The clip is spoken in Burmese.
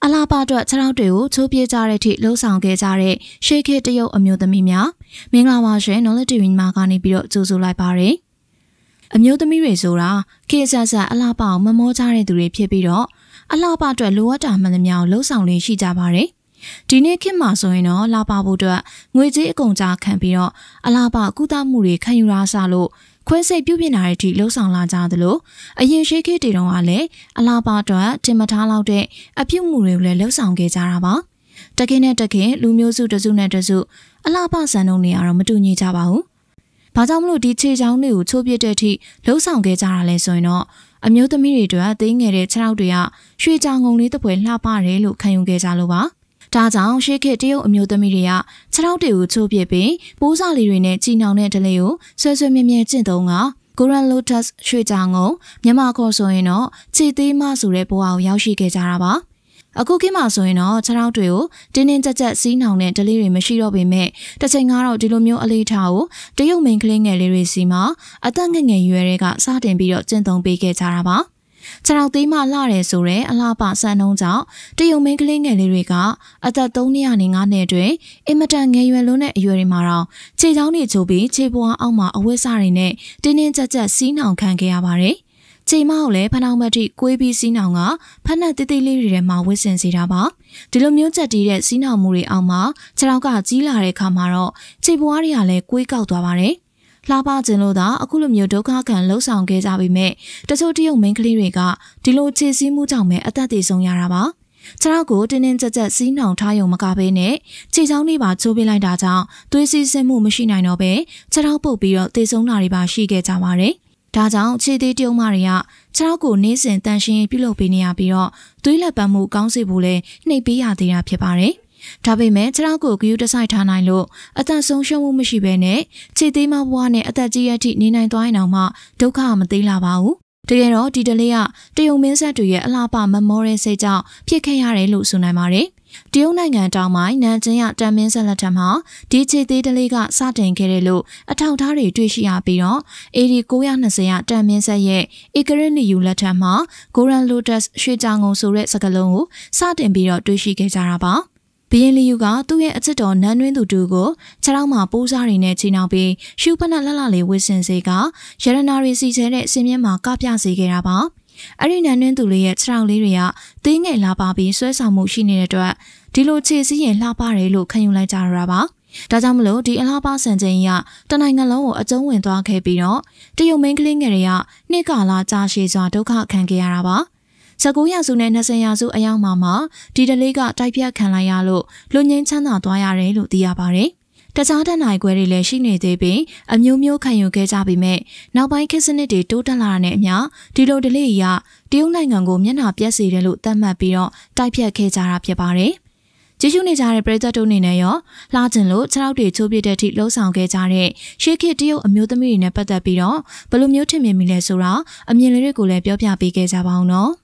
အလားပါအတွက်ခြေထောက်တွေကိုချိုးပြကြတဲ့အထိလှုပ်ဆောင်ခဲ့ကြတဲ့ရှေးခေတ်တရုတ်အမျိုးသမီးများမင်္ဂလာပါရှင်နော်လက်တီဗီမှာကနေပြီးတော့ကြိုဆိုလိုက်ပါရစေအမျိုးသမီးတွေဆိုတာခေတ်ဆက်ဆက်အလားပါအောင်မမောကြတဲ့သူတွေဖြစ်ပြီးတော့အလားပါအတွက်လိုအပ်တာမှန်သမျှကိုလှုပ်ဆောင်လေးရှိကြပါတယ်ဒီနေ့ခေတ်မှာဆိုရင်တော့လာပါဖို့အတွက်ငွေကြေးအကုန်ကြားခံပြီးတော့အလားပါကုသမှုတွေခံယူရဆလို့ခွဲစိတ်ပြုပြင်တာတွေထိလှုပ်ဆောင်လာကြသလိုအရင်ရှိခေတ်တွေတုန်းကလည်းအလားပါအတွက်တင်မထားလောက်တဲ့အပြုတ်မှုတွေကိုလည်းလှုပ်ဆောင်ခဲ့ကြတာပါတကင်းနဲ့တကင်းလူမျိုးစုတစုနဲ့တစုအလားပါစံနှုန်းတွေကတော့မတူညီကြပါဘူးဘာကြောင့်မလို့ဒီခြေချောင်းတွေကိုချိုးပြတဲ့အထိလှုပ်ဆောင်ခဲ့ကြတာလဲဆိုရင်တော့အမျိုးသမီးတွေအတွက်သိငယ်တဲ့ခြေထောက်တွေကရွှေကြောင်ငုံလေးတစ်ပွဲလှပတယ်လို့ခံယူခဲ့ကြလို့ပါဒါကြောင့်ရှေးခေတ်တရုတ်အမျိုးသမီးတွေကခြေထောက်တွေကိုချိုးပြပြီးပိုးစာလေးတွေနဲ့ကြည်နောင်တဲ့ဒလေးကိုဆွဲဆွဲမြဲမြဲကျင့်သုံးက Goran Lotus ရွှေကြောင်ငုံမြန်မာခေါ်ဆိုရင်တော့ခြေသေးမဆိုတဲ့ဘဝကိုရောက်ရှိခဲ့ကြတာပါအခုခေတ်မှာဆိုရင်တော့ခြေထောက်တွေကိုတင်းတင်းကြပ်ကြပ်စီးနှောင်တဲ့ဒလေးတွေမရှိတော့ပေမဲ့တစ်ချိန်ကတော့ဒီလိုမျိုးအလေးထားကိုတရုတ်မိန်းကလေးငယ်လေးတွေစီမှာအသက်ငယ်ငယ်ရွယ်တွေကစတင်ပြီးတော့ကျင့်သုံးပေးခဲ့ကြတာပါခြေထောက်သေးမှလှတယ်ဆိုတဲ့အလှပစံနှုန်းကြောင့်တရုတ်မိန်းကလေးငယ်လေးတွေကအသက်3နှစ်နဲ့5နှစ်အတွင်းအင်မတန်ငယ်ရွယ်လွန်းတဲ့အရွယ်တွေမှာတော့ခြေချောင်းတွေချိုးပြီးခြေပွားအောက်မှာအဝတ်စားတွေနဲ့တင်းတင်းကြပ်ကြပ်စီးနှောင်ခံခဲ့ရပါတယ်ခြေမောက်လည်းဖနှောင်းမတိကွေးပြီးစီးနှောင်ကဖက်နှက်တိတိလေးတွေထဲမှာဝစ်စင်စေတာပါဒီလိုမျိုးချက်တီးတဲ့စီးနှောင်မှုတွေအောက်မှာခြေထောက်ကကြီးလာတဲ့အခါမှာတော့ခြေပွားတွေကလည်းကွေးကောက်သွားပါတယ်လှပခြင်းလို့သာအခုလိုမျိုးဒုက္ခခံလှုပ်ဆောင်ခဲ့ကြပေမဲ့တချို့တရုတ်မိန်းကလေးတွေကဒီလိုခြေစည်းမှုကြောင့်ပဲအသက်သေဆုံးရတာပါခြေထောက်ကိုတင်းတင်းကြပ်ကြပ်စီးနှောင်ထားရုံမကဘဲနဲ့ခြေချောင်းတွေပါချိုးပေးလိုက်တာကြောင့်သွေးစီးဆင်းမှုမရှိနိုင်တော့ပဲခြေထောက်ပုတ်ပြီးတော့သေဆုံးတာတွေပါရှိခဲ့ကြပါတယ်ဒါကြောင့်ခြေသေးတရုတ်မတွေကခြေထောက်ကိုနေ့စဉ်တန်ရှင်းပြုလုပ်ပေးနေရပြီးတော့သွေးလက်ပတ်မှုကောင်းစေဖို့လဲနှိပ်ပေးရသေးတာဖြစ်ပါတယ်ဒါပေမဲ့ခြေထောက်ကိုဂရုတစိုက်ထားနိုင်လို့အသက်ဆုံးရှုံးမှုမရှိဘဲနဲ့ခြေသေးမဘွားနဲ့အသက်ကြီးရထိနေနိုင်သွားရင်တော့မှဒုက္ခမသေးလာပါဘူးတကယ်တော့ဒီတလေးကတရုတ်မင်းဆက်တွေရဲ့အလှပမမောတဲ့စိတ်ကြောင့်ဖြစ်ခဲ့ရတယ်လို့ဆိုနိုင်ပါတယ်တရုတ်နိုင်ငံတောင်ပိုင်းနန်ကျင်းရတန်မင်းဆက်လက်ထက်မှာဒီခြေသေးတလေးကစတင်ခဲ့တယ်လို့အထောက်အထားတွေတွေ့ရှိရပြီးတော့AD 920ရတန်မင်းဆက်ရဲ့ဧကရနီယူလက်ထက်မှာ Goran Lotus ရွှေကြောင်ငုံဆိုတဲ့စကားလုံးကိုစတင်ပြီးတော့တွေ့ရှိခဲ့ကြတာပါဘီယင်လီယူကသူ့ရဲ့အချစ်တော်နန်းတွင်းသူတူကိုခြေထောက်မှာပိုးစားတွေနဲ့ချီနှောင်ပြီးရှူဖနက်လှလှလေးဝစ်စင်စေကရတနာရီစီချဲတဲ့စင်မြင့်မှာကပြစေခဲ့တာပါအဲ့ဒီနန်းတွင်းသူလေးရဲ့ခြေထောက်လေးတွေကသေးငယ်လာပါပြီးဆွဲဆောင်မှုရှိနေတဲ့အတွက်ဒီလိုခြေစည်းရင်လှပတယ်လို့ခံယူလိုက်ကြရတာပါဒါကြောင့်မလို့ဒီအလှပစံချိန်ကြီးကတနိုင်ငံလုံးကိုအကျုံးဝင်သွားခဲ့ပြီးတော့တရုတ်မင်းကလေးငယ်တွေကနှစ်ကာလကြာရှည်စွာဒုက္ခခံခဲ့ရတာပါ19ရာစုနဲ့20ရာစုအရောက်မှာဒီတလေးကတိုက်ပြတ်ခံလိုက်ရလို့လူငင်းချမ်းသာသွားရတယ်လို့သိရပါတယ်။တခြားတနိုင်ခွဲတွေလည်းရှိနေသေးပြီးအမျိုးမျိုးခံယူခဲ့ကြပေမဲ့နောက်ပိုင်းခေတ်စနစ်တွေတိုးတက်လာတာနဲ့အမျှဒီလိုတလေးကြီးကတရုတ်နိုင်ငံကိုမျက်နှာပြက်စေတယ်လို့သတ်မှတ်ပြီးတော့တိုက်ပြတ်ခဲ့ကြတာဖြစ်ပါတယ်။ကြည့်ရှုနေကြတဲ့ပရိသတ်တို့အနေနဲ့ရောလှကျင်လို့ခြေထောက်တွေချိုးပြတဲ့အထိလှုံ့ဆော်ခဲ့ကြတဲ့ရှေးခေတ်တရုတ်အမျိုးသမီးတွေနဲ့ပတ်သက်ပြီးတော့ဘယ်လိုမျိုးထင်မြင်မိလဲဆိုတာအမြင်လေးတွေကိုလည်းပြောပြပေးခဲ့ကြပါအောင်နော်။